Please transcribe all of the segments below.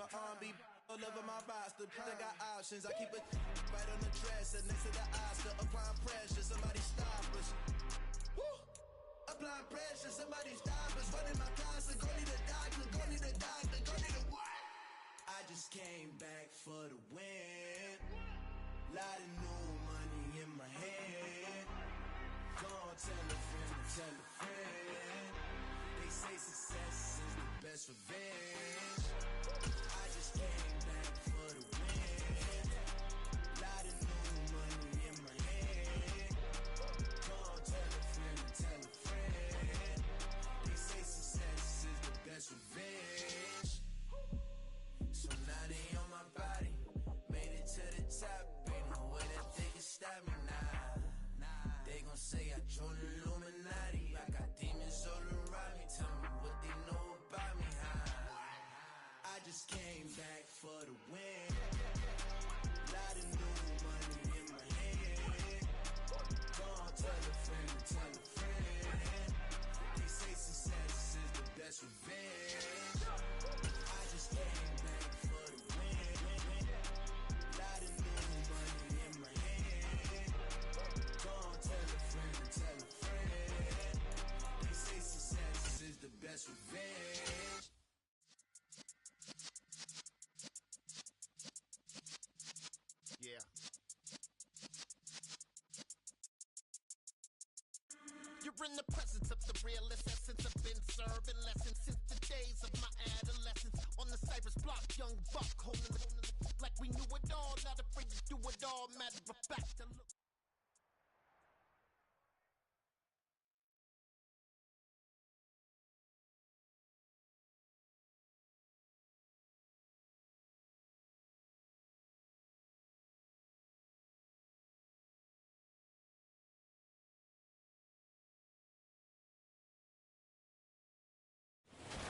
my R&B all over my roster. I got options. I keep it right on the dresser next to the Oscar. Applying pressure, somebody stop us. Woo! Applying pressure, somebody stop us. Running my closet, go need a doctor, go need a doctor, go need a what? I just came back for the win. Lot of new money in my hand. Go on, tell a friend, tell a friend. They say success is the best revenge. I just came back for the win. Lot of new money in my hand. Go on, tell a friend, tell a friend. They say success is the best revenge. So now they on my body. Made it to the top. Ain't no way that they can stop me now. They gon' say I joined the Illuminati. I got demons all around me. Tell me what they know about me, huh? I just came back for the win. Lot of new money in my hand. Go on, tell a friend, tell a friend. They say success is the best revenge. I just came back for the win. Lot of new money in my hand. Go on, tell a friend, tell a friend. They say success is the best revenge. Yeah. You're in the presence of the realest essence. I've been serving lessons since the days of my adolescence. On the Cypress block, young buck holding it like we knew it all. Not afraid to do it all. Matter of fact, to look.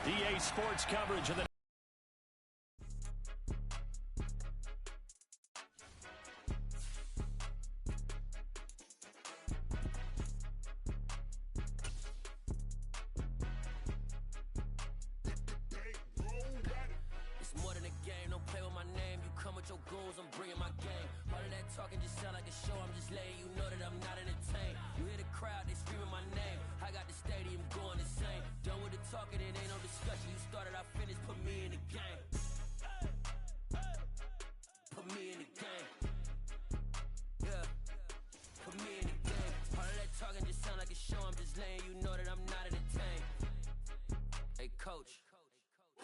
EA Sports coverage of the It's more than a game, don't play with my name. You come with your goons, I'm bringing my game. All of that talking just sound like a show. I'm just letting you know that I'm not entertained. You hear the crowd, they screaming my name. I got the stadium going insane. Done with the talking, it ain't no discussion. You started, I finished, put me in the game. Put me in the game. Yeah. Put me in the game. All of that talking just sound like a show. I'm just letting you know that I'm not entertained. Hey, coach.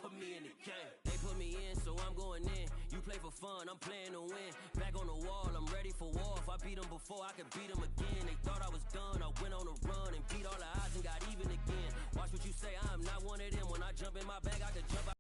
Put me in the game. They put me in, so I'm going in. You play for fun, I'm playing to win. Back on the wall, I'm ready for war. If I beat them before, I could beat them again. They thought I was done, I went on a run and beat all the odds and got even again. Watch what you say, I'm not one of them. When I jump in my bag, I could jump out.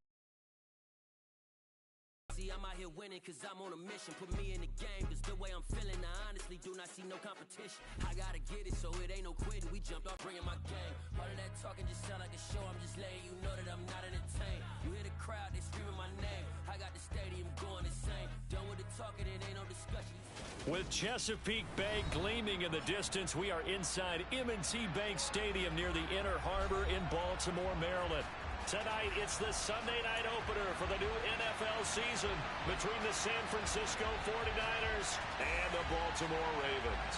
See, I'm out here winning cause I'm on a mission. Put me in the game cause the way I'm feeling, I honestly do not see no competition. I gotta get it so it ain't no quitting. We jumped off bringing my game. All of that talking just sound like a show. I'm just letting you know that I'm not entertained. You hear the crowd, they screaming my name. I got the stadium going insane. Done with the talking, it ain't no discussion. With Chesapeake Bay gleaming in the distance, we are inside M&T Bank Stadium near the Inner Harbor in Baltimore, Maryland. Tonight, it's the Sunday night opener for the new NFL season between the San Francisco 49ers and the Baltimore Ravens.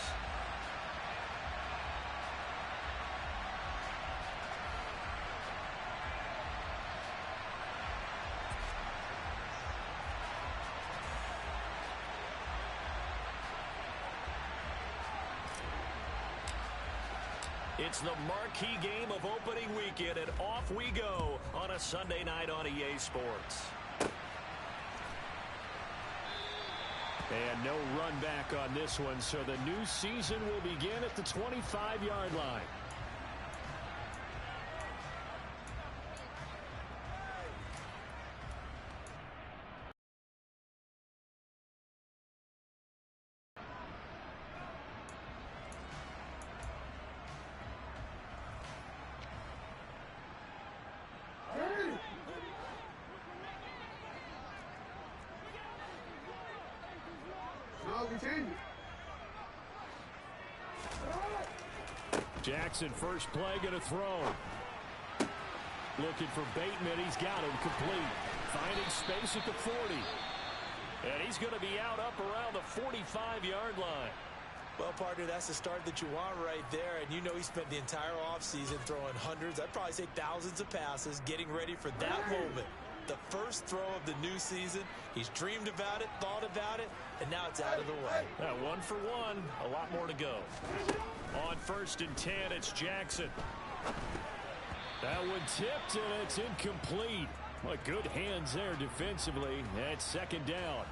It's the marquee game of opening weekend, and off we go on a Sunday night on EA Sports. And no run back on this one, so the new season will begin at the 25-yard line. Jackson, first play, going to throw. Looking for Bateman. He's got him complete. Finding space at the 40. And he's going to be out up around the 45-yard line. Well, partner, that's the start that you want right there. And you know he spent the entire offseason throwing hundreds, I'd probably say thousands of passes, getting ready for that moment. The first throw of the new season. He's dreamed about it, thought about it, and now it's out of the way. 1 for 1. A lot more to go. On 1st and 10, it's Jackson. That one tipped, and it's incomplete. Well, good hands there defensively. That's 2nd down.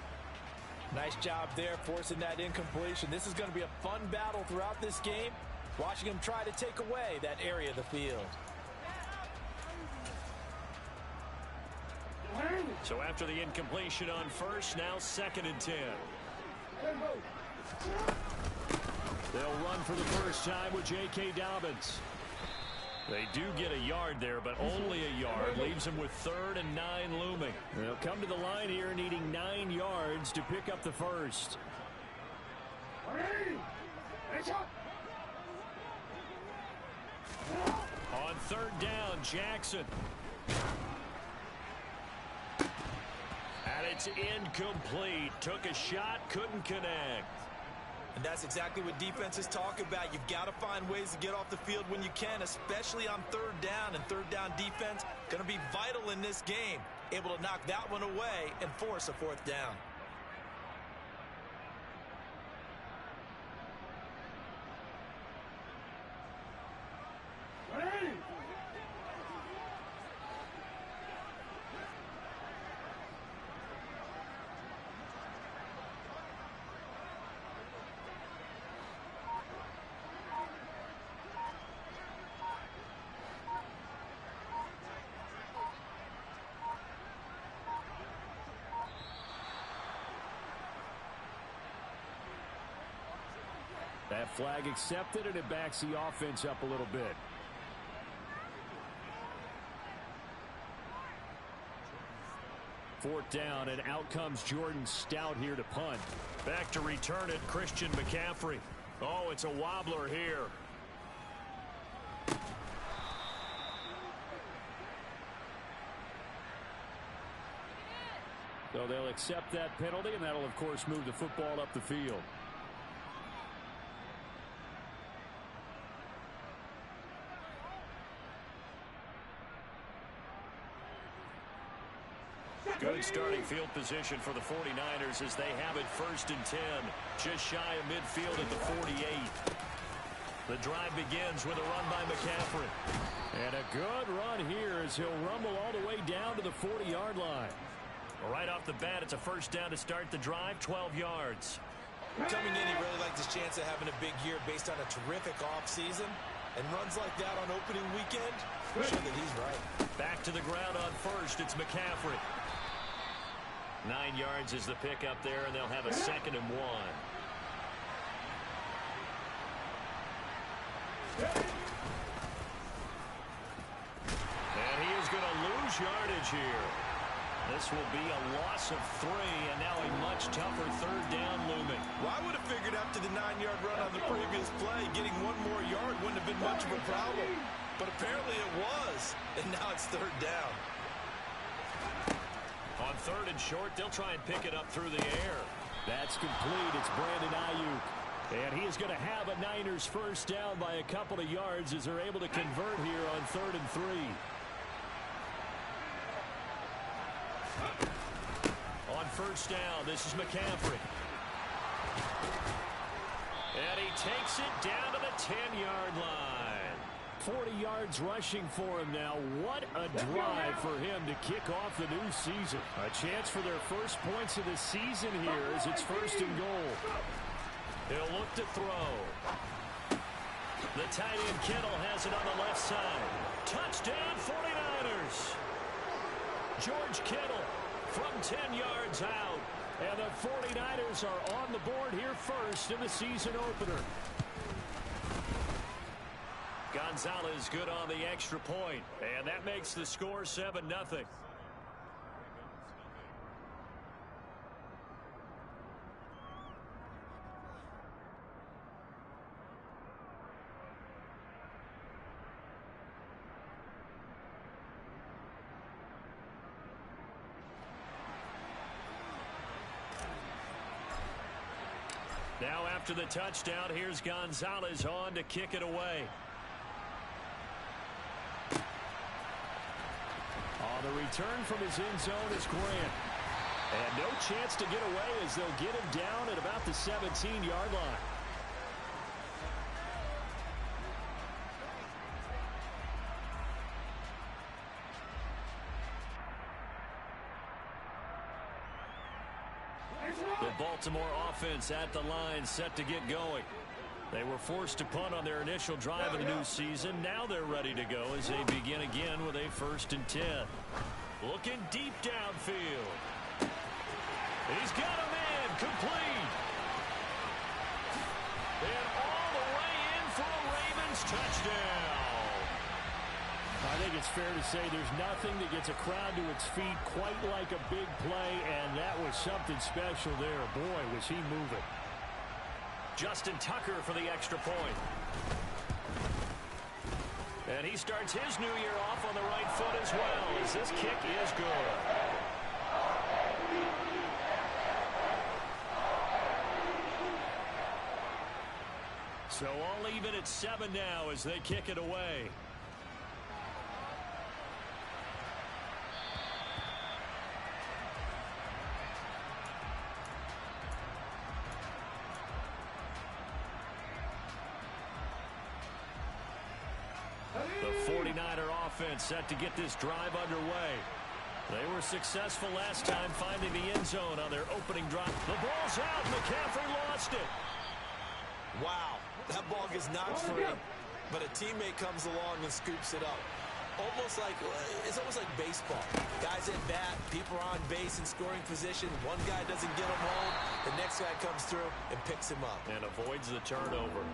Nice job there forcing that incompletion. This is going to be a fun battle throughout this game, watching him try to take away that area of the field. So after the incompletion on 1st, now 2nd and 10. They'll run for the first time with J.K. Dobbins. They do get a yard there, but only a yard. Leaves them with 3rd and 9 looming. They'll come to the line here needing 9 yards to pick up the first. On 3rd down, Jackson. And it's incomplete. Took a shot, couldn't connect. And that's exactly what defenses talk about. You've got to find ways to get off the field when you can, especially on 3rd down. And 3rd down defense going to be vital in this game. Able to knock that one away and force a 4th down. That flag accepted, and it backs the offense up a little bit. Fourth down, and out comes Jordan Stout here to punt. Back to return it, Christian McCaffrey. Oh, it's a wobbler here. So they'll accept that penalty, and that'll, of course, move the football up the field. Good starting field position for the 49ers as they have it 1st and 10. Just shy of midfield at the 48. The drive begins with a run by McCaffrey. And a good run here as he'll rumble all the way down to the 40-yard line. Right off the bat, it's a 1st down to start the drive, 12 yards. Coming in, he really liked his chance of having a big year based on a terrific offseason. And runs like that on opening weekend show that he's right. Back to the ground on 1st, it's McCaffrey. 9 yards is the pickup there, and they'll have a 2nd and 1. And he is going to lose yardage here. This will be a loss of 3, and now a much tougher 3rd down looming. Well, I would have figured after the 9-yard run on the previous play, getting 1 more yard wouldn't have been much of a problem. But apparently it was, and now it's 3rd down. On 3rd and short, they'll try and pick it up through the air. That's complete. It's Brandon Ayuk. And he is going to have a Niners 1st down by a couple of yards as they're able to convert here on 3rd and 3. On 1st down, this is McCaffrey. And he takes it down to the 10-yard line. 40 yards rushing for him now. What a drive for him to kick off the new season. A chance for their first points of the season here as it's 1st and goal. He'll look to throw. The tight end Kittle has it on the left side. Touchdown 49ers. George Kittle from 10 yards out. And the 49ers are on the board here first in the season opener. Gonzalez good on the extra point, and that makes the score 7-0. Now after the touchdown, here's Gonzalez on to kick it away. On the return from his end zone is Grant. And no chance to get away as they'll get him down at about the 17-yard line. The Baltimore offense at the line set to get going. They were forced to punt on their initial drive of the new season. Now they're ready to go as they begin again with a 1st and 10. Looking deep downfield. He's got a man complete. And all the way in for a Ravens touchdown. I think it's fair to say there's nothing that gets a crowd to its feet quite like a big play, and that was something special there. Boy, was he moving. Justin Tucker for the extra point. And he starts his new year off on the right foot as well, as this kick is good. So all even at 7 now as they kick it away. The 49er offense set to get this drive underway. They were successful last time finding the end zone on their opening drive. The ball's out. McCaffrey lost it. Wow, that ball gets knocked free, but a teammate comes along and scoops it up. It's almost like baseball. Guys at bat, people are on base in scoring position. One guy doesn't get him home. The next guy comes through and picks him up. And avoids the turnover.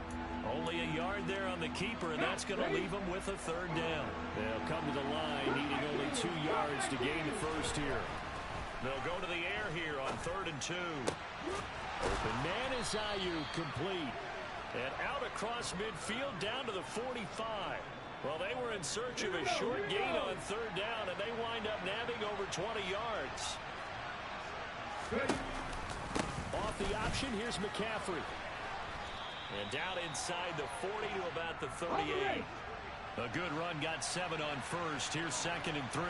Only a yard there on the keeper, and that's going to leave him with a 3rd down. They'll come to the line, needing only 2 yards to gain the first here. They'll go to the air here on 3rd and 2. Open man is Ayuk, complete. And out across midfield down to the 45. Well, they were in search of a short gain on 3rd down, and they wind up nabbing over 20 yards. Off the option, here's McCaffrey. And down inside the 40 to about the 38. A good run, got 7 on first. Here's 2nd and 3.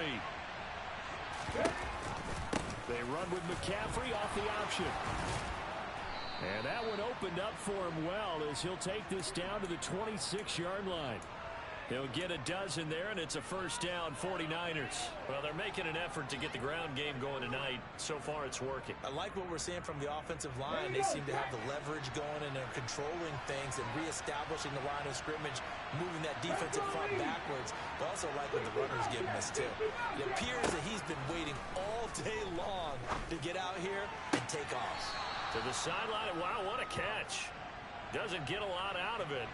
They run with McCaffrey off the option. And that one opened up for him well as he'll take this down to the 26-yard line. He'll get a dozen there, and it's a 1st down, 49ers. Well, they're making an effort to get the ground game going tonight. So far, it's working. I like what we're seeing from the offensive line. They seem to have the leverage going, and they're controlling things and reestablishing the line of scrimmage, moving that defensive front backwards. But also like what the runner's giving us, too. It appears that he's been waiting all day long to get out here and take off. To the sideline. Wow, what a catch. Doesn't get a lot out of it.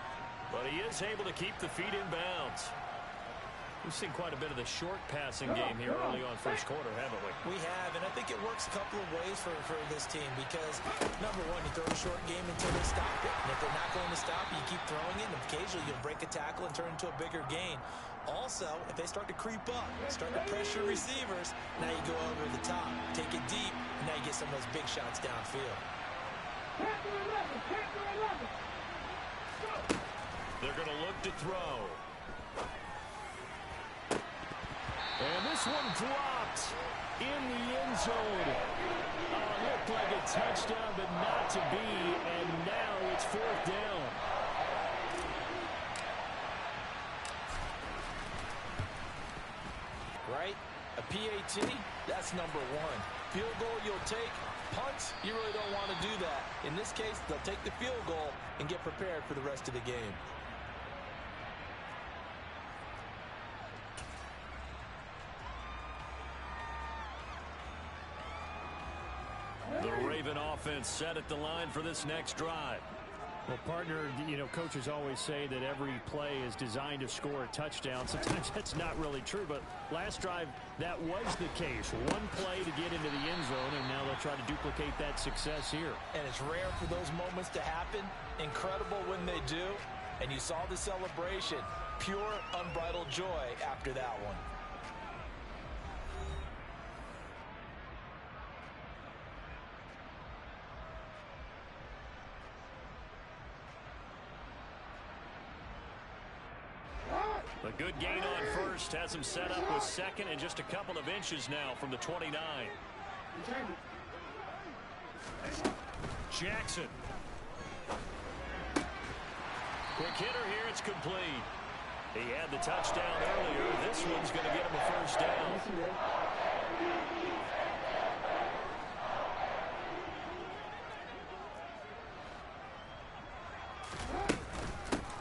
But he is able to keep the feet in bounds. We've seen quite a bit of the short passing game here early on first quarter, haven't we? We have, and I think it works a couple of ways for this team because, number one, you throw a short game until they stop it. And if they're not going to stop it, you keep throwing it, and occasionally you'll break a tackle and turn into a bigger gain. Also, if they start to creep up, start to pressure receivers, now you go over the top, take it deep, and now you get some of those big shots downfield. They're going to look to throw. And this one dropped in the end zone. Looked like a touchdown, but not to be. And now it's 4th down. Right? A PAT, that's number 1. Field goal you'll take. Punts, you really don't want to do that. In this case, they'll take the field goal and get prepared for the rest of the game. The Raven offense set at the line for this next drive. Well, partner, coaches always say that every play is designed to score a touchdown. Sometimes that's not really true, but last drive, that was the case. One play to get into the end zone, and now they'll try to duplicate that success here. And it's rare for those moments to happen. Incredible when they do. And you saw the celebration. Pure, unbridled joy after that one. A good gain on first has him set up with second and just a couple of inches now from the 29. Jackson. Quick hitter here. It's complete. He had the touchdown earlier. This one's going to get him a first down.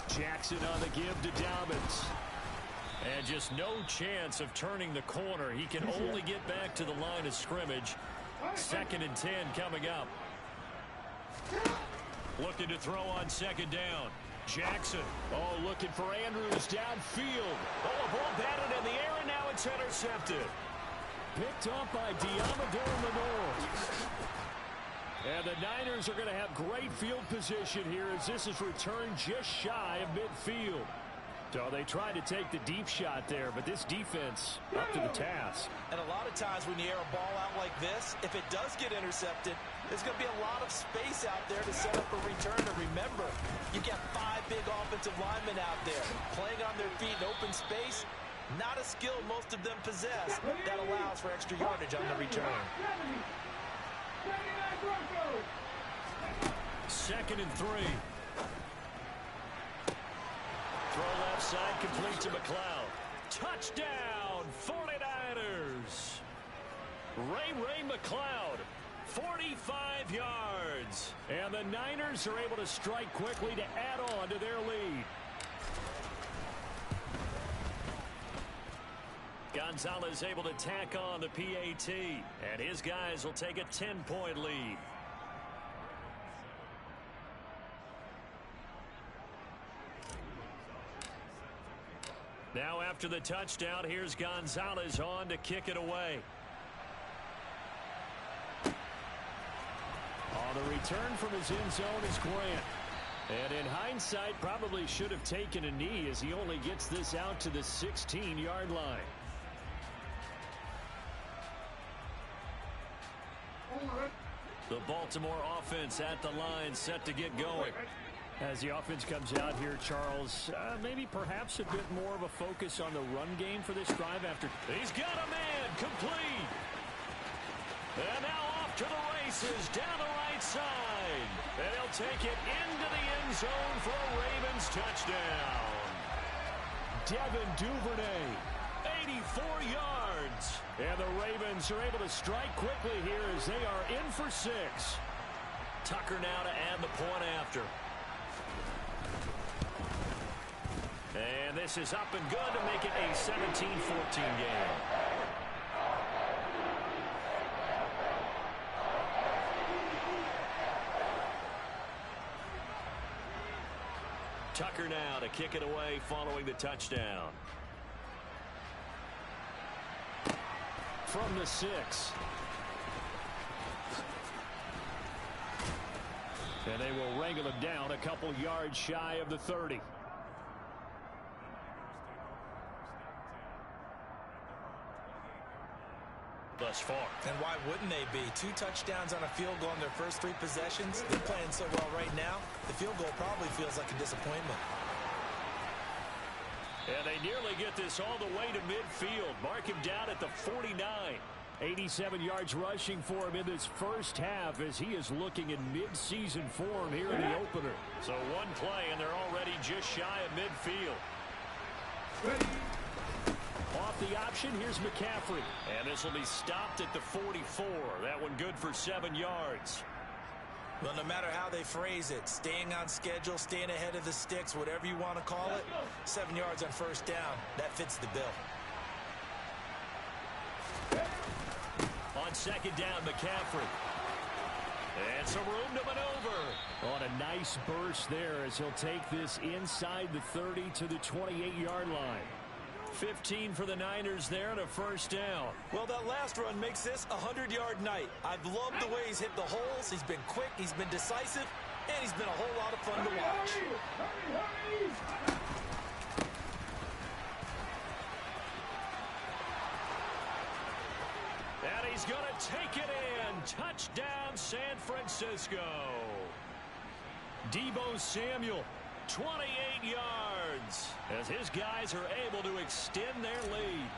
Jackson on the give to Dobbins. And just no chance of turning the corner. He can only get back to the line of scrimmage. 2nd and 10 coming up. Looking to throw on 2nd down. Jackson. Oh, looking for Andrews downfield. Oh, a ball batted in the air, and now it's intercepted. Picked up by Diamador Lenore. And the Niners are going to have great field position here as this is returned just shy of midfield. So they tried to take the deep shot there, but this defense up to the task. And a lot of times when you air a ball out like this, if it does get intercepted, there's going to be a lot of space out there to set up a return. And remember, you got 5 big offensive linemen out there playing on their feet in open space. Not a skill most of them possess that allows for extra yardage on the return. 2nd and 3. Throw left side, complete to McLeod. Touchdown, 49ers. Ray McLeod, 45 yards. And the Niners are able to strike quickly to add on to their lead. Gonzalez able to tack on the PAT. And his guys will take a 10-point lead. Now after the touchdown, here's Gonzalez on to kick it away. On the return from his end zone is Grant. And in hindsight, probably should have taken a knee as he only gets this out to the 16-yard line. The Baltimore offense at the line set to get going. As the offense comes out here, Charles, maybe perhaps a bit more of a focus on the run game for this drive after. He's got a man complete. And now off to the races down the right side. And he'll take it into the end zone for a Ravens touchdown. Devin Duvernay, 84 yards. And the Ravens are able to strike quickly here as they are in for 6. Tucker now to add the point after. And this is up and good to make it a 17-14 game. Tucker now to kick it away following the touchdown. From the 6. And they will wrangle him down a couple yards shy of the 30. Thus far. And why wouldn't they be? 2 touchdowns on a field goal in their first 3 possessions. They're playing so well right now, the field goal probably feels like a disappointment. And they nearly get this all the way to midfield. Mark him down at the 49. 87 yards rushing for him in this first half as he is looking in mid-season form here in the opener. So one play and they're already just shy of midfield. Off the option, here's McCaffrey. And this will be stopped at the 44. That one good for 7 yards. Well, no matter how they phrase it, staying on schedule, staying ahead of the sticks, whatever you want to call it, 7 yards on first down, that fits the bill. On 2nd down, McCaffrey. And some room to maneuver. On a nice burst there as he'll take this inside the 30 to the 28-yard line. 15 for the Niners there and a first down. Well, that last run makes this a 100-yard night. I've loved the way he's hit the holes. He's been quick, he's been decisive, and he's been a whole lot of fun to watch. And he's going to take it in. Touchdown, San Francisco. Deebo Samuel, 28 yards as his guys are able to extend their lead.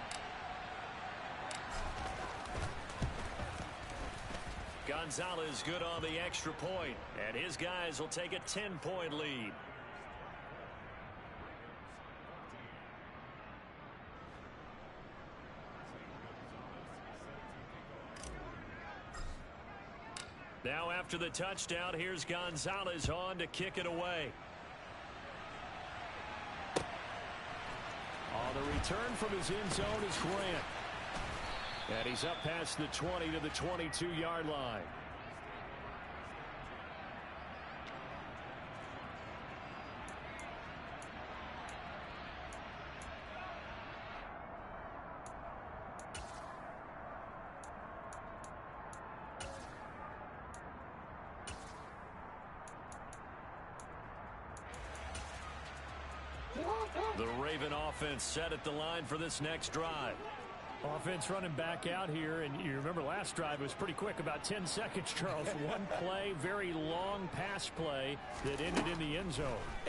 Gonzalez good on the extra point, and his guys will take a 10-point lead. Now after the touchdown, here's Gonzalez on to kick it away. On the return from his end zone is Grant. And he's up past the 20 to the 22-yard line. The Raven offense set at the line for this next drive. Offense running back out here, and you remember last drive was pretty quick, about 10 seconds, Charles. One play, very long pass play that ended in the end zone.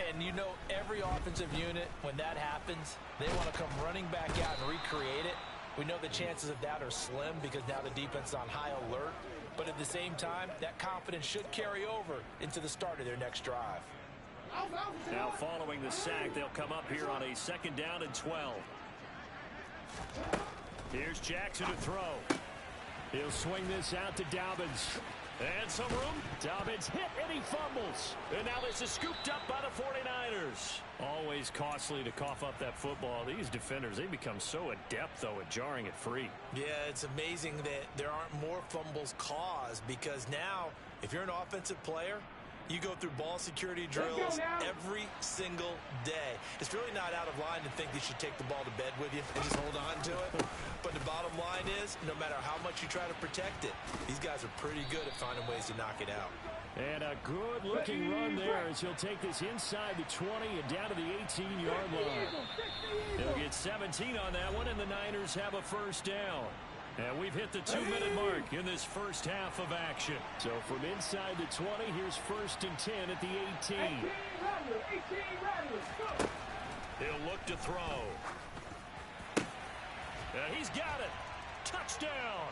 And you know, every offensive unit, when that happens, they want to come running back out and recreate it. We know the chances of that are slim because now the defense is on high alert. But at the same time, that confidence should carry over into the start of their next drive. Now following the sack, they'll come up here on a 2nd down and 12. Here's Jackson to throw. He'll swing this out to Dobbins. And some room. Dobbins hit and he fumbles. And now this is scooped up by the 49ers. Always costly to cough up that football. These defenders, they become so adept, though, at jarring it free. Yeah, it's amazing that there aren't more fumbles caused because now, if you're an offensive player, you go through ball security drills every single day. It's really not out of line to think you should take the ball to bed with you and just hold on to it. But the bottom line is, no matter how much you try to protect it, these guys are pretty good at finding ways to knock it out. And a good-looking run there as he'll take this inside the 20 and down to the 18-yard line. He'll get 17 on that one, and the Niners have a first down. And we've hit the 2-minute mark in this first half of action. So from inside the 20, here's 1st and 10 at the 18. He'll look to throw. And he's got it. Touchdown.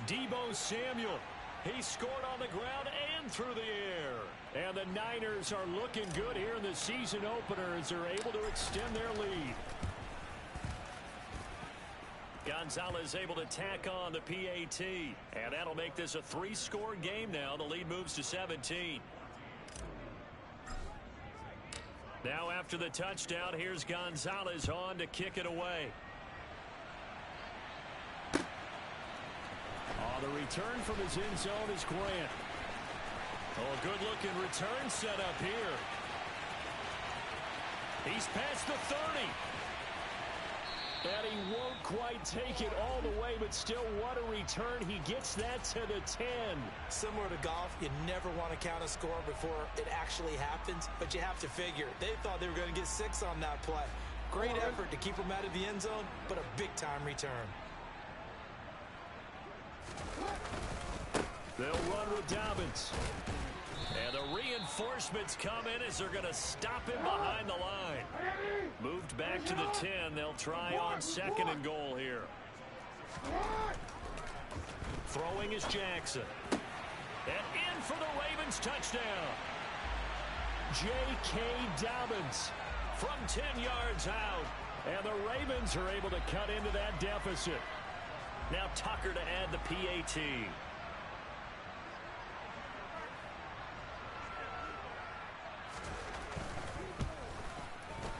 Deebo Samuel. He scored on the ground and through the air. And the Niners are looking good here in the season opener as they're able to extend their lead. Gonzalez able to tack on the PAT. And that'll make this a 3-score game now. The lead moves to 17. Now after the touchdown, here's Gonzalez on to kick it away. On the return from his end zone is Grant. Oh, good-looking return set up here. He's past the 30. And he won't quite take it all the way, but still, what a return. He gets that to the 10. Similar to golf, you never want to count a score before it actually happens, but you have to figure. They thought they were going to get 6 on that play. Great effort to keep them out of the end zone, but a big-time return. They'll run with Dobbins. And the reinforcements come in as they're going to stop him behind the line. Moved back to the 10. They'll try on 2nd and goal here. Throwing is Jackson. And in for the Ravens touchdown. J.K. Dobbins from 10 yards out. And the Ravens are able to cut into that deficit. Now Tucker to add the PAT.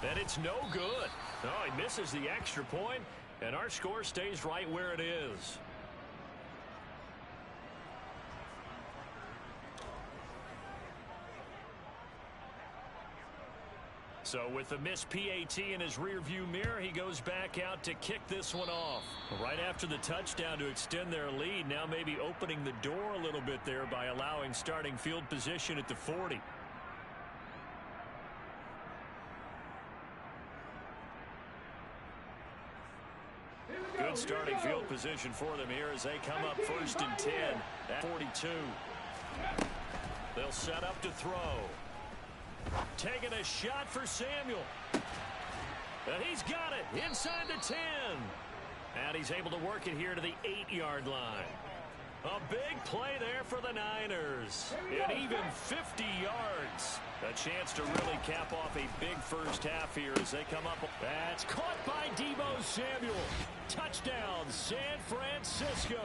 And it's no good. Oh, he misses the extra point, and our score stays right where it is. So with the missed PAT in his rearview mirror, he goes back out to kick this one off. Right after the touchdown to extend their lead, now maybe opening the door a little bit there by allowing starting field position at the 40. Good starting field position for them here as they come up 1st and 10 at 42. They'll set up to throw. Taking a shot for Samuel. And he's got it inside the 10. And he's able to work it here to the 8-yard line. A big play there for the Niners. And even 50 yards. A chance to really cap off a big first half here as they come up. That's caught by Deebo Samuel. Touchdown, San Francisco.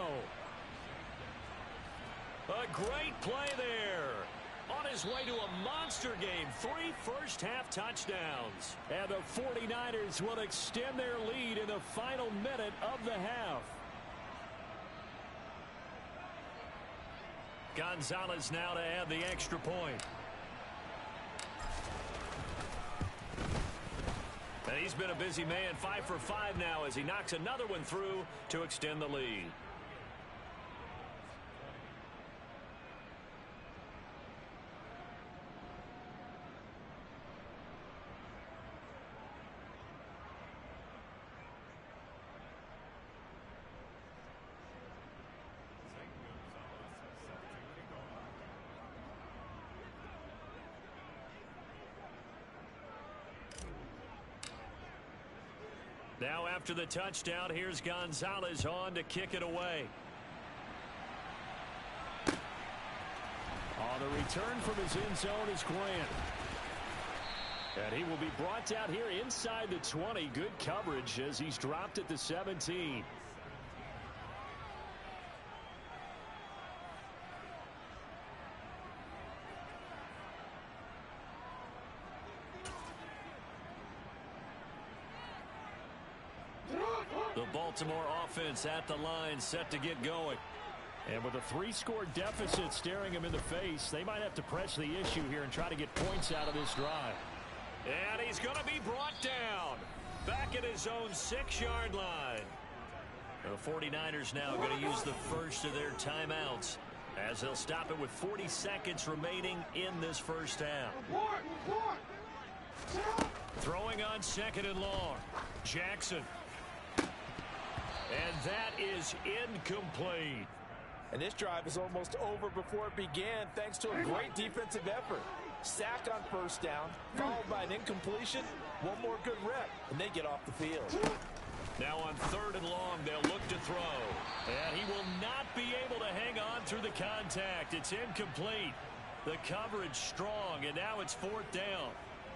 A great play there. On his way to a monster game. 3 first-half touchdowns. And the 49ers will extend their lead in the final minute of the half. Gonzalez now to add the extra point. And he's been a busy man. 5 for 5 now as he knocks another one through to extend the lead. Now after the touchdown, here's Gonzalez on to kick it away. On the return from his end zone is Grant. And he will be brought down here inside the 20. Good coverage as he's dropped at the 17. The Baltimore offense at the line, set to get going. And with a 3-score deficit staring him in the face, they might have to press the issue here and try to get points out of this drive. And he's going to be brought down. Back at his own 6-yard line. The 49ers now going to use the first of their timeouts as they'll stop it with 40 seconds remaining in this first half. Throwing on 2nd and long. Jackson. And that is incomplete. And this drive is almost over before it began thanks to a great defensive effort. Sack on first down, followed by an incompletion, one more good rep, and they get off the field. Now on 3rd and long, they'll look to throw. And he will not be able to hang on through the contact. It's incomplete. The coverage strong, and now it's 4th down.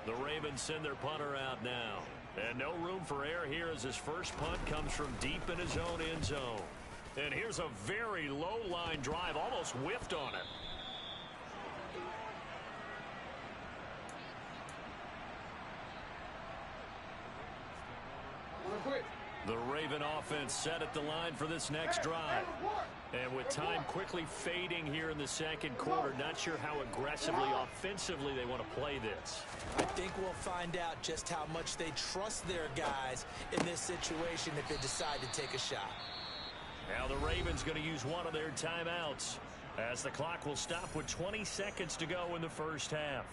The Ravens send their punter out now. And no room for error here as his first punt comes from deep in his own end zone. And here's a very low-line drive, almost whiffed on it. The Raven offense set at the line for this next drive. And with time quickly fading here in the 2nd quarter, not sure how aggressively, offensively they want to play this. I think we'll find out just how much they trust their guys in this situation if they decide to take a shot. Now the Ravens going to use one of their timeouts as the clock will stop with 20 seconds to go in the first half.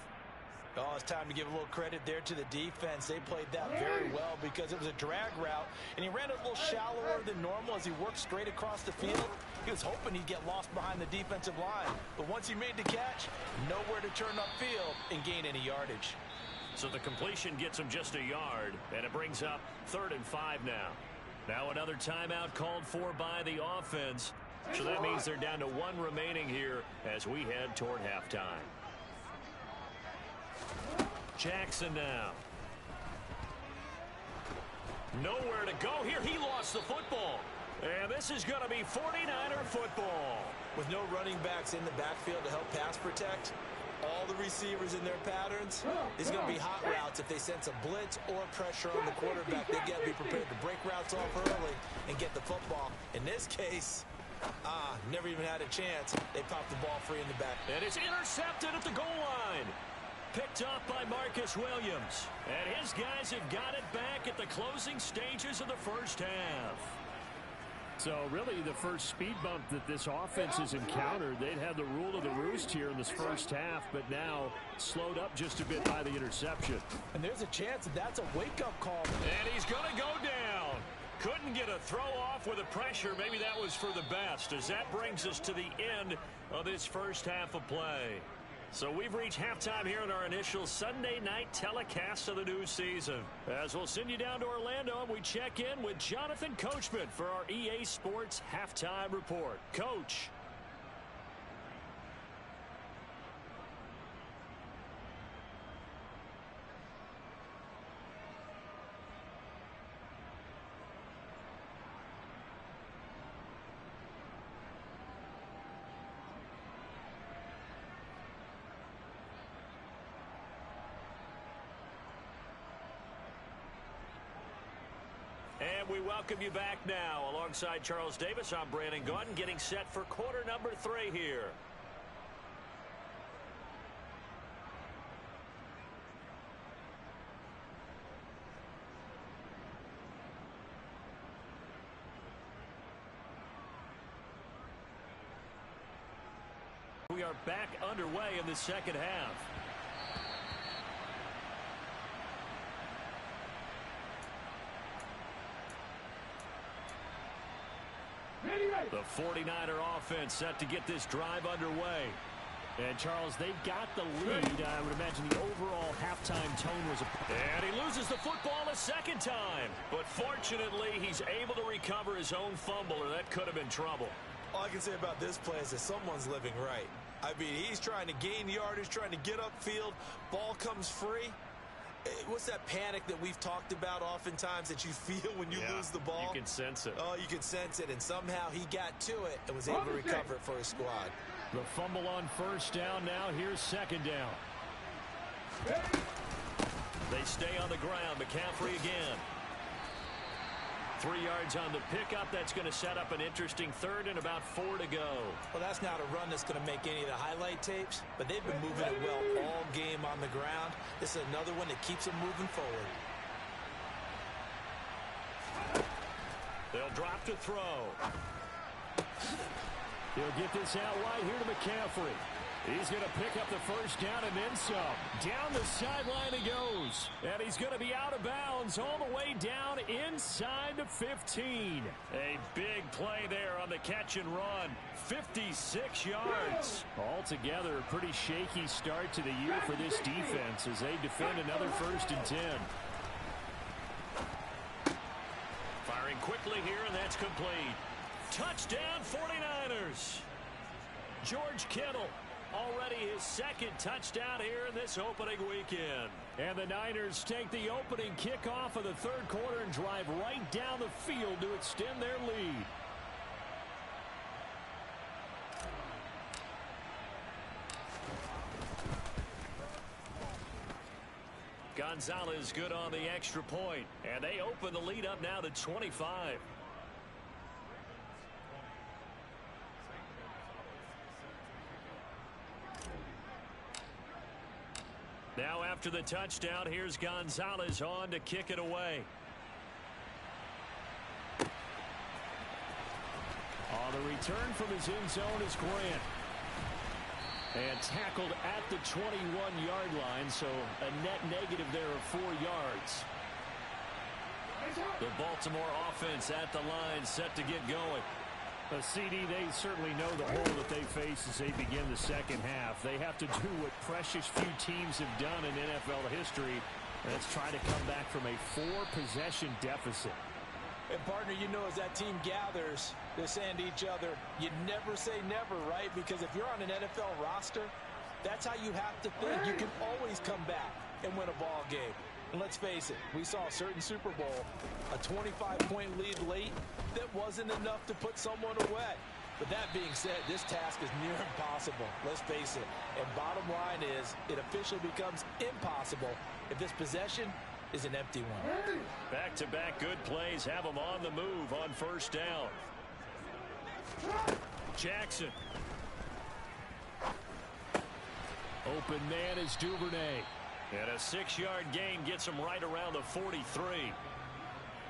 Oh, it's time to give a little credit there to the defense. They played that very well because it was a drag route, and he ran it a little shallower than normal as he worked straight across the field. He was hoping he'd get lost behind the defensive line, but once he made the catch, nowhere to turn upfield and gain any yardage. So the completion gets him just a yard, and it brings up 3rd and 5 now. Now another timeout called for by the offense, so that means they're down to 1 remaining here as we head toward halftime. Jackson now. Nowhere to go here. He lost the football. And this is going to be 49er football. With no running backs in the backfield to help pass protect, all the receivers in their patterns, it's going to be hot routes. If they sense a blitz or pressure on the quarterback, they got to be prepared to break routes off early and get the football. In this case, never even had a chance. They popped the ball free in the back. And it's intercepted at the goal line. Picked off by Marcus Williams. And his guys have got it back at the closing stages of the first half. So really the first speed bump that this offense has encountered, they'd had the rule of the roost here in this first half, but now slowed up just a bit by the interception. And there's a chance that that's a wake-up call. And he's going to go down. Couldn't get a throw off with the pressure. Maybe that was for the best, as that brings us to the end of this first half of play. So we've reached halftime here in our initial Sunday night telecast of the new season. As we'll send you down to Orlando, and we check in with Jonathan Coachman for our EA Sports Halftime Report. Coach. And we welcome you back now. Alongside Charles Davis, I'm Brandon Gaudin, getting set for quarter number 3 here. We are back underway in the second half. The 49er offense set to get this drive underway. And, Charles, they've got the lead. I would imagine the overall halftime tone was... And he loses the football a second time. But fortunately, he's able to recover his own fumble, or that could have been trouble. All I can say about this play is that someone's living right. I mean, he's trying to gain yardage, trying to get upfield. Ball comes free. What's that panic that we've talked about oftentimes that you feel when you lose the ball? You can sense it. Oh, you can sense it, and somehow he got to it and was able to recover it for his squad. The fumble on first down now. Here's second down. They stay on the ground. McCaffrey again. 3 yards on the pickup. That's going to set up an interesting third and about 4 to go. Well, that's not a run that's going to make any of the highlight tapes, but they've been moving it well all game on the ground. This is another one that keeps them moving forward. They'll drop to throw. He'll get this out wide here to McCaffrey. He's going to pick up the first down and then some. Down the sideline he goes. And he's going to be out of bounds all the way down inside the 15. A big play there on the catch and run. 56 yards. Altogether, a pretty shaky start to the year for this defense as they defend another 1st and 10. Firing quickly here, and that's complete. Touchdown 49ers. George Kittle. Already his 2nd touchdown here in this opening weekend. And the Niners take the opening kickoff of the 3rd quarter and drive right down the field to extend their lead. Gonzalez good on the extra point. And they open the lead up now to 25. Now after the touchdown, here's Gonzalez on to kick it away. On the return from his end zone is Grant. And tackled at the 21-yard line, so a net negative there of 4 yards. The Baltimore offense at the line set to get going. CD, they certainly know the hole that they face as they begin the second half. They have to do what precious few teams have done in NFL history. That's try to come back from a 4-possession deficit. And, partner, you know, as that team gathers, they're saying to each other, you never say never, right? Because if you're on an NFL roster, that's how you have to think. You can always come back and win a ball game. And let's face it, we saw a certain Super Bowl, a 25-point lead late that wasn't enough to put someone away. But that being said, this task is near impossible. Let's face it. And bottom line is, it officially becomes impossible if this possession is an empty one. Back-to-back good plays have them on the move on first down. Jackson. Open man is Duvernay. And a 6-yard gain gets him right around the 43.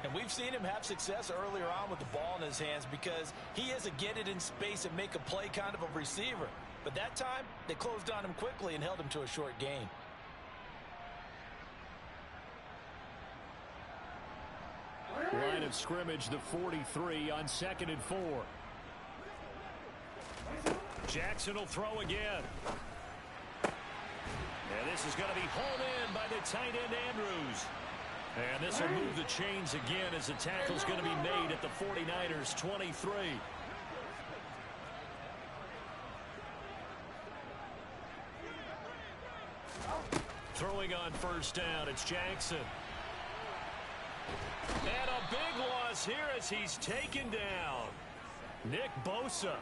And we've seen him have success earlier on with the ball in his hands because he is a get it in space and make a play kind of a receiver. But that time, they closed on him quickly and held him to a short gain. Line of scrimmage, the 43 on 2nd and 4. Jackson will throw again. And this is going to be hauled in by the tight end, Andrews. And this will move the chains again as the tackle's going to be made at the 49ers 23. Throwing on first down, it's Jackson. And a big loss here as he's taken down. Nick Bosa.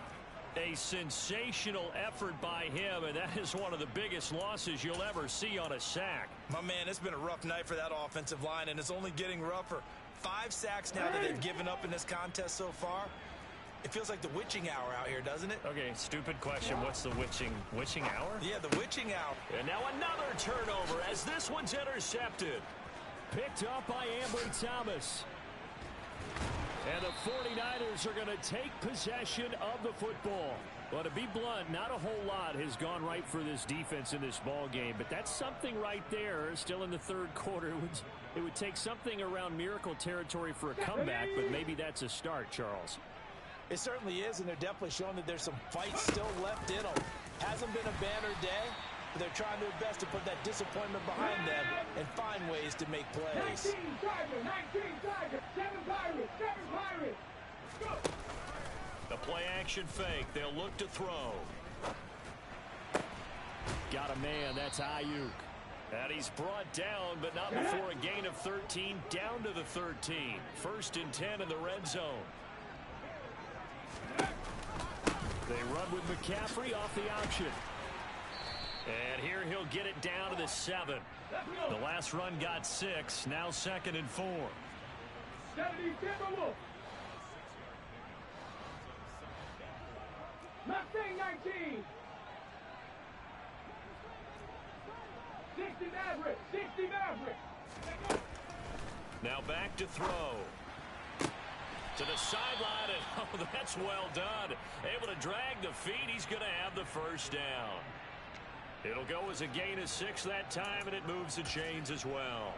A sensational effort by him, and that is one of the biggest losses you'll ever see on a sack. My man, it's been a rough night for that offensive line, and it's only getting rougher. 5 sacks now that they've given up in this contest so far. It feels like the witching hour out here, doesn't it? Okay, stupid question. What's the witching hour? Yeah, the witching hour. And now another turnover as this one's intercepted. Picked up by Ambry Thomas. And the 49ers are going to take possession of the football. Well, to be blunt, not a whole lot has gone right for this defense in this ball game, but that's something right there. Still in the third quarter. It would take something around miracle territory for a comeback, but maybe that's a start, Charles. It certainly is, and they're definitely showing that there's some fight still left in them. Hasn't been a banner day, but they're trying their best to put that disappointment behind them and find ways to make plays. 19 Tigers, 7 Pirates, 7 Pirates. Go. The play action fake. They'll look to throw. Got a man. That's Ayuk. And he's brought down, but not before a gain of 13. Down to the 13. 1st and 10 in the red zone. They run with McCaffrey off the option. And here he'll get it down to the 7. The last run got 6. Now 2nd and 4. 70 Timberwolves. Mustang 19. 60 Maverick. 60 Maverick. Now back to throw. To the sideline, and oh, that's well done. Able to drag the feet. He's going to have the first down. It'll go as a gain of 6 that time, and it moves the chains as well.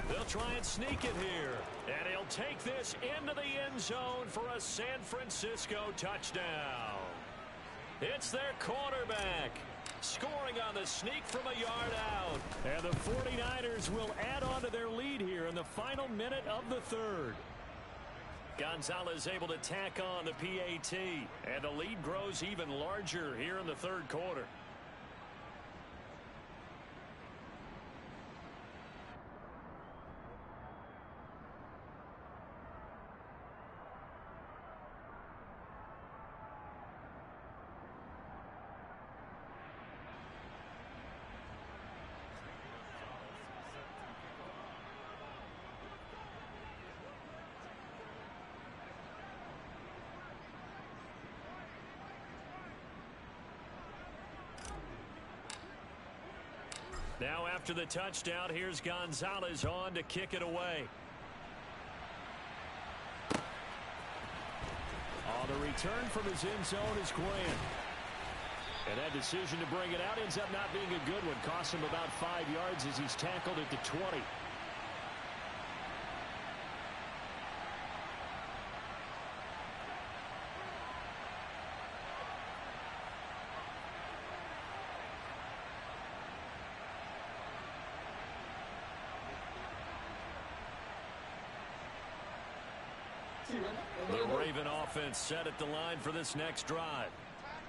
They'll try and sneak it here. And he'll take this into the end zone for a San Francisco touchdown. It's their quarterback. Scoring on the sneak from a yard out. And the 49ers will add on to their lead here in the final minute of the third. Gonzalez able to tack on the PAT. And the lead grows even larger here in the third quarter. Now after the touchdown, here's Gonzalez on to kick it away. On the return from his end zone is Grant. And that decision to bring it out ends up not being a good one. Cost him about 5 yards as he's tackled at the 20. The Raven offense set at the line for this next drive.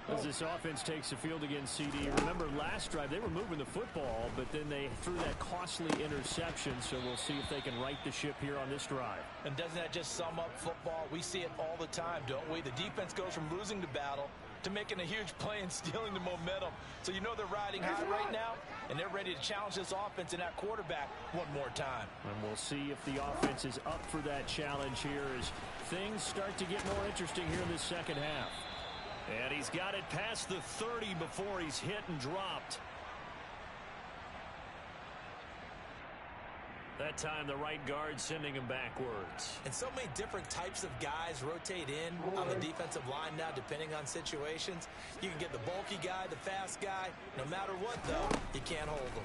As this offense takes the field against CD, remember last drive they were moving the football, but then they threw that costly interception, so we'll see if they can right the ship here on this drive. And doesn't that just sum up football? We see it all the time, don't we? The defense goes from losing the battle to making a huge play and stealing the momentum. So you know they're riding high right now, and they're ready to challenge this offense and that quarterback one more time. And we'll see if the offense is up for that challenge here as things start to get more interesting here in the second half. And he's got it past the 30 before he's hit and dropped. That time the right guard sending him backwards. And so many different types of guys rotate in on the defensive line now depending on situations. You can get the bulky guy, the fast guy. No matter what, though, you can't hold them.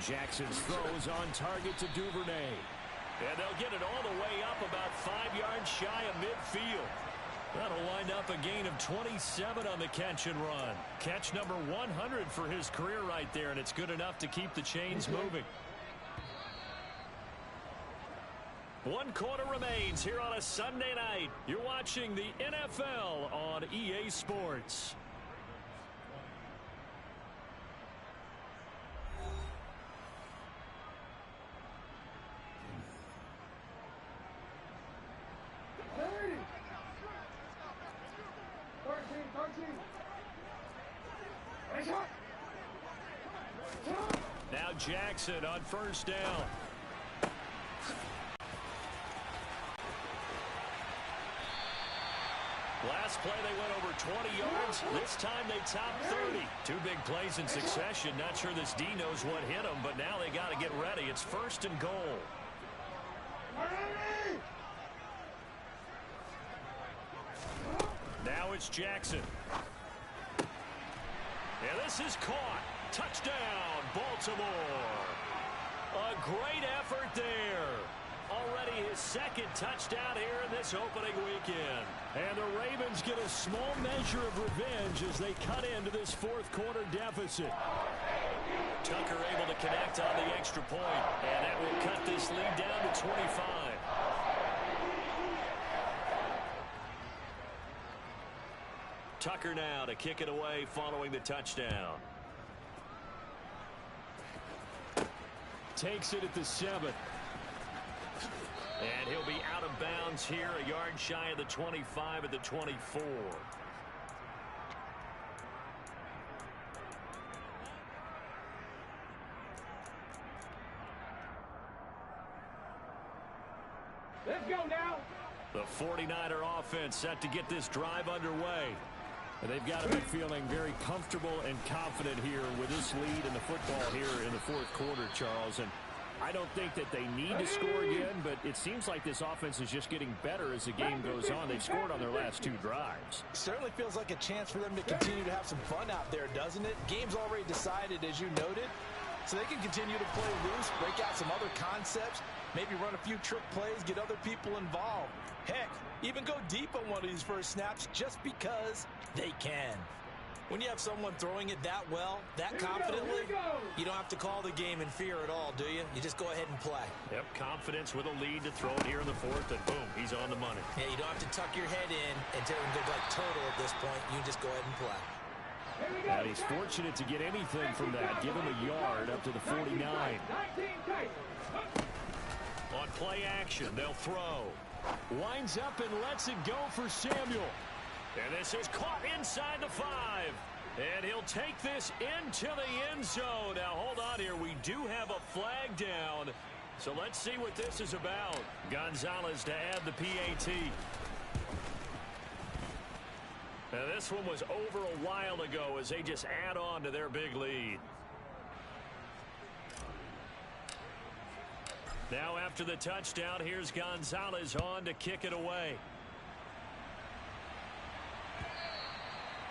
Jackson's throw is on target to Duvernay. And they'll get it all the way up about 5 yards shy of midfield. That'll wind up a gain of 27 on the catch and run. Catch number 100 for his career right there, and it's good enough to keep the chains moving. 1 quarter remains here on a Sunday night. You're watching the NFL on EA Sports. Now Jackson on first down. Last play they went over 20 yards. This time they topped 30. 2 big plays in succession. Not sure this D knows what hit them, but now they got to get ready. It's first and goal. Now it's Jackson. And this is caught. Touchdown, Baltimore. A great effort there. Already his second touchdown here in this opening weekend. And the Ravens get a small measure of revenge as they cut into this fourth quarter deficit. Tucker able to connect on the extra point, and that will cut this lead down to 25. Tucker now to kick it away following the touchdown. Takes it at the 7. And he'll be out of bounds here, a yard shy of the 25 at the 24. Let's go now. The 49er offense set to get this drive underway. They've got to be feeling very comfortable and confident here with this lead in the football here in the fourth quarter, Charles. And I don't think that they need to score again, but it seems like this offense is just getting better as the game goes on. They've scored on their last 2 drives. Certainly feels like a chance for them to continue to have some fun out there, doesn't it? Game's already decided, as you noted, so they can continue to play loose, break out some other concepts, maybe run a few trick plays, get other people involved. Heck, even go deep on one of these first snaps just because they can. When you have someone throwing it that well, that confidently, you don't have to call the game in fear at all, do you? You just go ahead and play. Yep, confidence with a lead to throw it here in the fourth, and boom, he's on the money. Yeah, you don't have to tuck your head in and go like turtle at this point. You just go ahead and play. And he's fortunate to get anything from that. Give him a yard up to the 49. On play action, they'll throw. Winds up and lets it go for Samuel. And this is caught inside the 5. And he'll take this into the end zone. Now, hold on here. We do have a flag down. So let's see what this is about. Gonzalez to add the PAT. Now, this one was over a while ago as they just add on to their big lead. Now, after the touchdown, here's Gonzalez on to kick it away.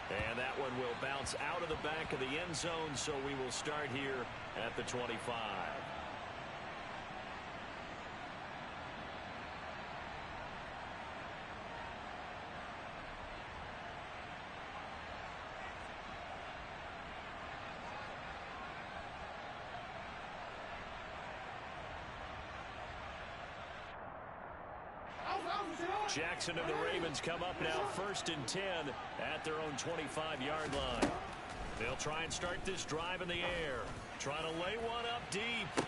And that one will bounce out of the back of the end zone, so we will start here at the 25. Jackson and the Ravens come up now 1st and 10 at their own 25-yard line. They'll try and start this drive in the air. Trying to lay one up deep.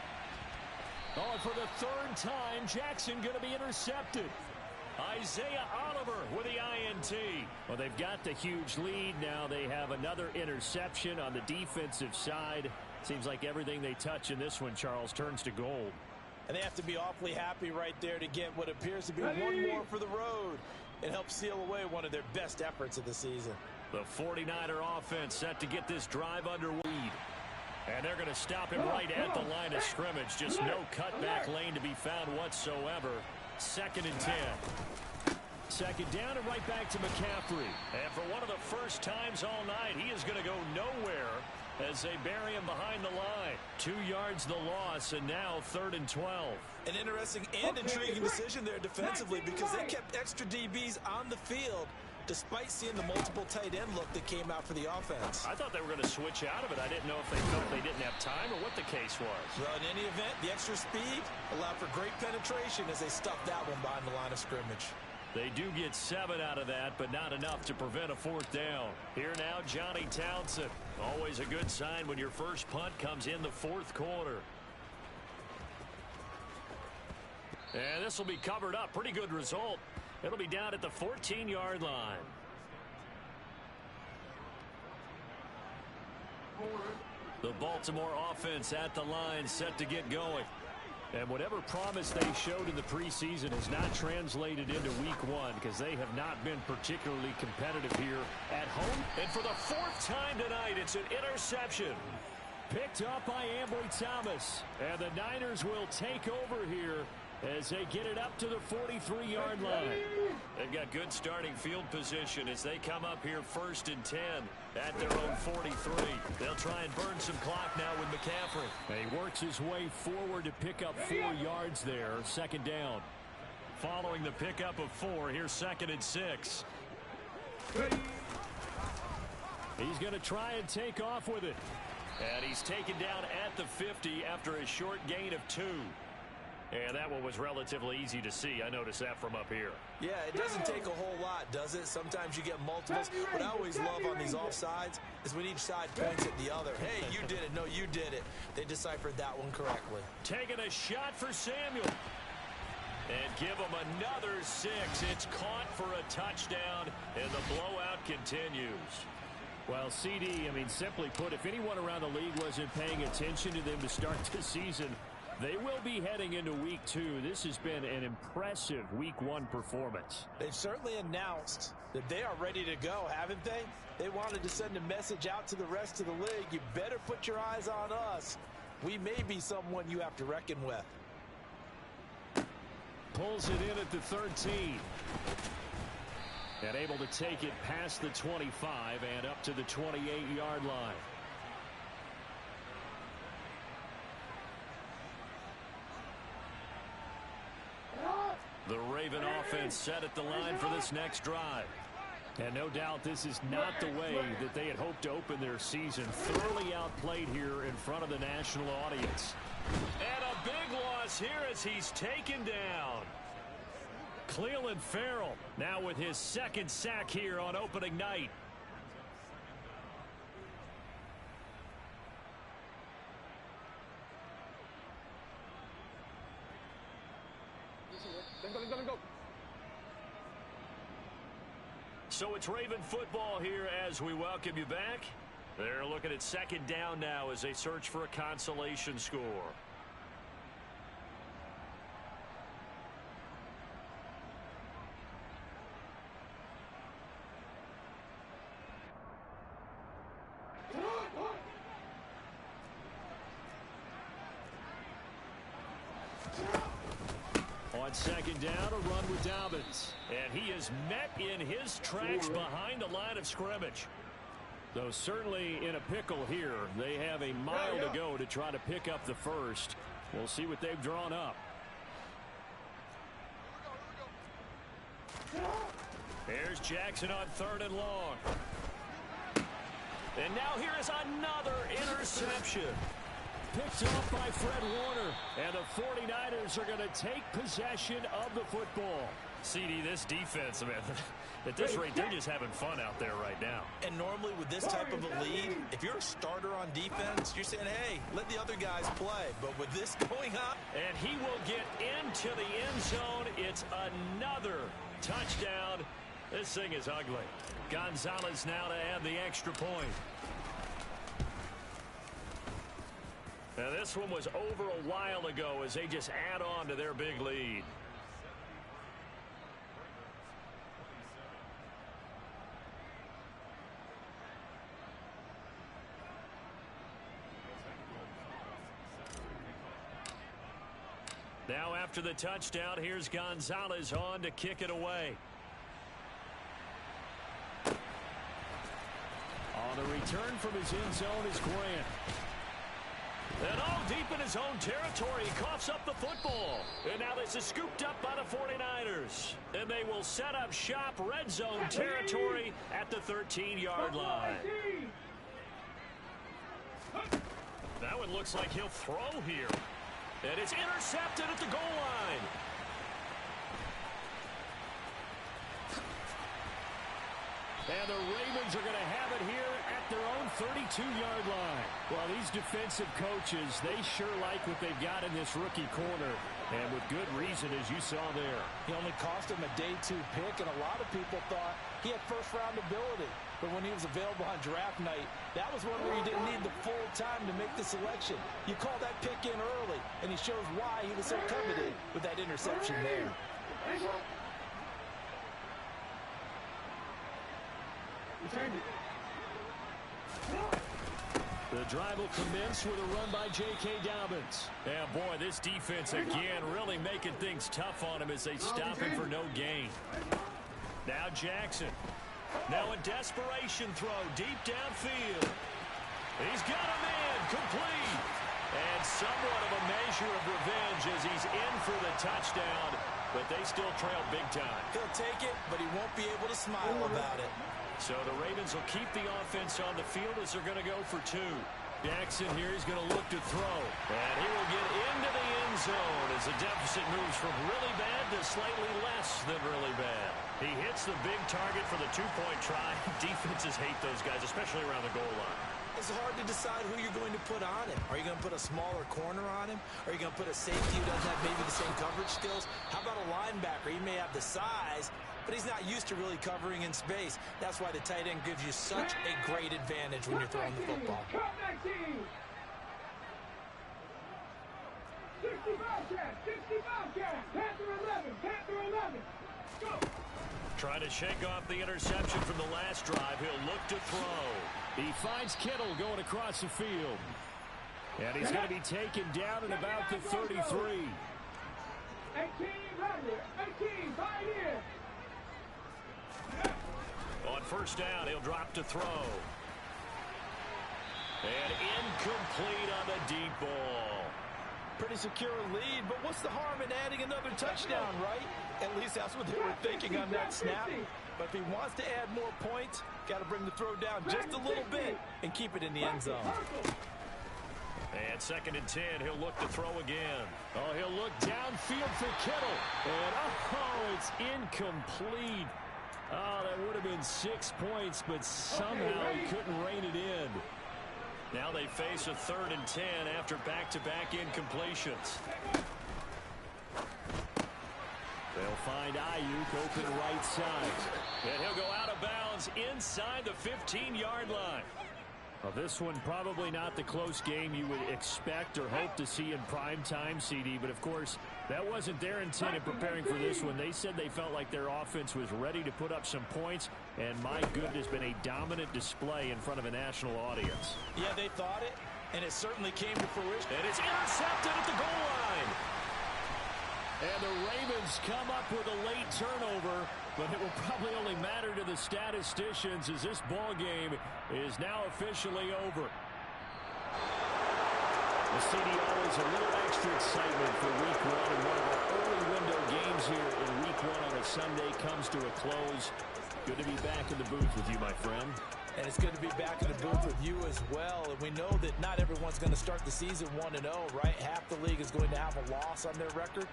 Oh, and for the 3rd time, Jackson going to be intercepted. Isaiah Oliver with the INT. Well, they've got the huge lead. Now they have another interception on the defensive side. Seems like everything they touch in this one, Charles, turns to gold. And they have to be awfully happy right there to get what appears to be one more for the road and help seal away one of their best efforts of the season. The 49er offense set to get this drive underway. And they're going to stop him right at the line of scrimmage. Just no cutback lane to be found whatsoever. 2nd and 10. Second down and right back to McCaffrey. And for one of the first times all night, he is going to go nowhere as they bury him behind the line. 2 yards the loss, and now 3rd and 12. An interesting and intriguing decision there defensively because they kept extra DBs on the field despite seeing the multiple tight end look that came out for the offense. I thought they were going to switch out of it. I didn't know if they felt they didn't have time or what the case was. Well, in any event, the extra speed allowed for great penetration as they stuffed that one behind the line of scrimmage. They do get 7 out of that, but not enough to prevent a 4th down. Here now, Johnny Townsend. Always a good sign when your first punt comes in the 4th quarter. And this will be covered up. Pretty good result. It'll be down at the 14-yard line. The Baltimore offense at the line, set to get going. And whatever promise they showed in the preseason has not translated into week 1 because they have not been particularly competitive here at home. And for the 4th time tonight, it's an interception. Picked up by Ambry Thomas. And the Niners will take over here as they get it up to the 43-yard line. They've got good starting field position as they come up here 1st and 10 at their own 43. They'll try and burn some clock now with McCaffrey. And he works his way forward to pick up 4 yards there. 2nd down. Following the pickup of 4, here's 2nd and 6. He's going to try and take off with it. And he's taken down at the 50 after a short gain of 2. And that one was relatively easy to see. I noticed that from up here. Yeah, it doesn't take a whole lot, does it? Sometimes you get multiples. What I always love on these offsides is when each side points at the other. Hey, you did it. No, you did it. They deciphered that one correctly. Taking a shot for Samuel. And give him another 6. It's caught for a touchdown, and the blowout continues. Well, CD, I mean, simply put, if anyone around the league wasn't paying attention to them to start the season, they will be heading into week 2. This has been an impressive week 1 performance. They've certainly announced that they are ready to go, haven't they? They wanted to send a message out to the rest of the league. You better put your eyes on us. We may be someone you have to reckon with. Pulls it in at the 13. And able to take it past the 25 and up to the 28-yard line. The Raven offense set at the line for this next drive. And no doubt this is not the way that they had hoped to open their season. Thoroughly outplayed here in front of the national audience. And a big loss here as he's taken down. Clelin Ferrell now with his 2nd sack here on opening night. So it's Raven football here as we welcome you back. They're looking at 2nd down now as they search for a consolation score. On 2nd down, a run with Dobbins. And he is met in his tracks behind the line of scrimmage. Though certainly in a pickle here. They have a mile to go to try to pick up the 1st. We'll see what they've drawn up. There's Jackson on 3rd and long. And now here is another interception. Picked off by Fred Warner. And the 49ers are going to take possession of the football. CD, this defense, man, at this rate, they're just having fun out there right now. And normally with this type of a lead, if you're a starter on defense, you're saying, hey, let the other guys play. But with this going on. And he will get into the end zone. It's another touchdown. This thing is ugly. Gonzalez now to add the extra point. Now this one was over a while ago as they just add on to their big lead. Now after the touchdown, here's Gonzalez on to kick it away. On the return from his end zone is Grant. And all deep in his own territory, he coughs up the football. And now this is scooped up by the 49ers. And they will set up shop red zone territory at the 13-yard line. That one looks like he'll throw here. And it's intercepted at the goal line. And the Ravens are going to have it here at their own 32-yard line. Well, these defensive coaches, they sure like what they've got in this rookie corner. And with good reason, as you saw there. He only cost him a day 2 pick, and a lot of people thought he had first-round ability. But when he was available on draft night, that was one where you didn't need the full time to make the selection. You call that pick in early, and he shows why he was so coveted with that interception there. The drive will commence with a run by J.K. Dobbins. And boy, this defense again really making things tough on him as they stop him for no gain. Now Jackson. Now a desperation throw deep downfield. He's got a man complete. And somewhat of a measure of revenge as he's in for the touchdown. But they still trail big time. He'll take it, but he won't be able to smile about it. So the Ravens will keep the offense on the field as they're going to go for 2. Jackson here is going to look to throw. And he will get into the end zone as the deficit moves from really bad to slightly less than really bad. He hits the big target for the 2-point try. Defenses hate those guys, especially around the goal line. It's hard to decide who you're going to put on him. Are you going to put a smaller corner on him? Are you going to put a safety who doesn't have maybe the same coverage skills? How about a linebacker? He may have the size, but he's not used to really covering in space. That's why the tight end gives you such a great advantage when you're throwing the football. 60 Bobcats, Panther 11, Panther 11. Go. Trying to shake off the interception from the last drive. He'll look to throw. He finds Kittle going across the field. And he's going to be taken down at about the 33. 18 right here. 18, right here. On first down, he'll drop to throw. And incomplete on the deep ball. Pretty secure lead, but what's the harm in adding another touchdown, right? At least that's what they were thinking on that snap. But if he wants to add more points, got to bring the throw down just a little bit and keep it in the end zone. And 2nd and 10, he'll look to throw again. Oh, he'll look downfield for Kittle. And, oh, it's incomplete. Oh, that would have been 6 points, but somehow he couldn't rein it in. Now they face a 3rd and 10 after back-to-back incompletions. They'll find Ayuk open right side. And he'll go out of bounds inside the 15-yard line. Well, this one probably not the close game you would expect or hope to see in prime time, CD. But, of course, that wasn't their intent in preparing for this one. They said they felt like their offense was ready to put up some points. And, my goodness, been a dominant display in front of a national audience. Yeah, they thought it, and it certainly came to fruition. And it's intercepted at the goal line. And the Ravens come up with a late turnover, but it will probably only matter to the statisticians as this ball game is now officially over. The CD always a little extra excitement for Week 1, and one of our early window games here in Week 1 on a Sunday comes to a close. Good to be back in the booth with you, my friend. And it's good to be back in the booth with you as well. And we know that not everyone's going to start the season 1-0, right? Half the league is going to have a loss on their record.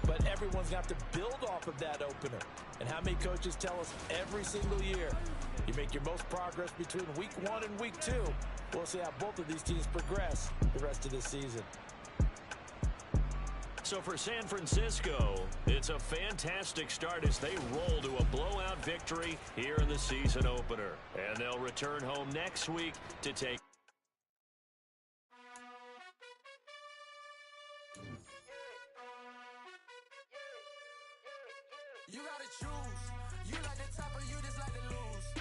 But everyone's going to have to build off of that opener. And how many coaches tell us every single year, you make your most progress between Week 1 and Week 2. We'll see how both of these teams progress the rest of this season. So for San Francisco, it's a fantastic start as they roll to a blowout victory here in the season opener. And they'll return home next week to take. You gotta choose. You like the top or you just like to lose.